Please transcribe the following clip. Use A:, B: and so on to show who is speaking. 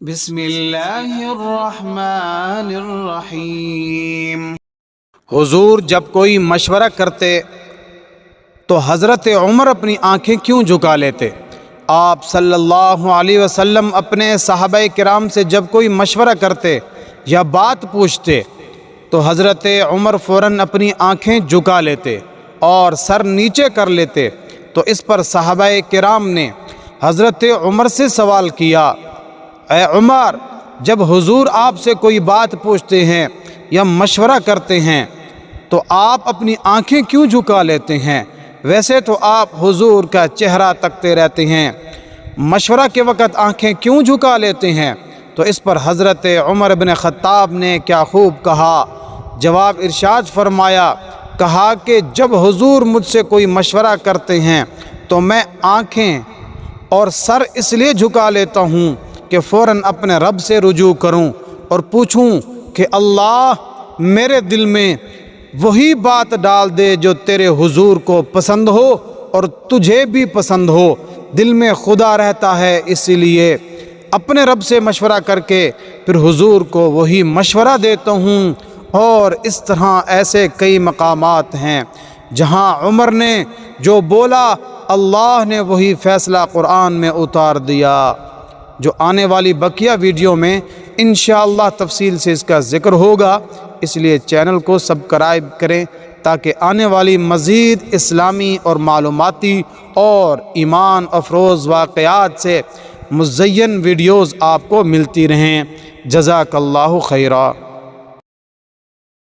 A: بسم اللہ الرحمن الرحیم۔
B: حضور جب کوئی مشورہ کرتے تو حضرت عمر اپنی آنکھیں کیوں جھکا لیتے؟ آپ صلی اللہ علیہ وسلم اپنے صحابہ کرام سے جب کوئی مشورہ کرتے یا بات پوچھتے تو حضرت عمر فوراً اپنی آنکھیں جھکا لیتے اور سر نیچے کر لیتے۔ تو اس پر صحابہ کرام نے حضرت عمر سے سوال کیا، اے عمر، جب حضور آپ سے کوئی بات پوچھتے ہیں یا مشورہ کرتے ہیں تو آپ اپنی آنکھیں کیوں جھکا لیتے ہیں؟ ویسے تو آپ حضور کا چہرہ تکتے رہتے ہیں، مشورہ کے وقت آنکھیں کیوں جھکا لیتے ہیں؟ تو اس پر حضرت عمر بن خطاب نے کیا خوب کہا، جواب ارشاد فرمایا، کہا کہ جب حضور مجھ سے کوئی مشورہ کرتے ہیں تو میں آنکھیں اور سر اس لیے جھکا لیتا ہوں کہ فوراً اپنے رب سے رجوع کروں اور پوچھوں کہ اللہ میرے دل میں وہی بات ڈال دے جو تیرے حضور کو پسند ہو اور تجھے بھی پسند ہو۔ دل میں خدا رہتا ہے، اسی لیے اپنے رب سے مشورہ کر کے پھر حضور کو وہی مشورہ دیتا ہوں۔ اور اس طرح ایسے کئی مقامات ہیں جہاں عمر نے جو بولا اللہ نے وہی فیصلہ قرآن میں اتار دیا، جو آنے والی بقیہ ویڈیو میں انشاءاللہ تفصیل سے اس کا ذکر ہوگا۔ اس لیے چینل کو سبسکرائب کریں تاکہ آنے والی مزید اسلامی اور معلوماتی اور ایمان افروز واقعات سے مزین ویڈیوز آپ کو ملتی رہیں۔ جزاک اللہ خیرہ۔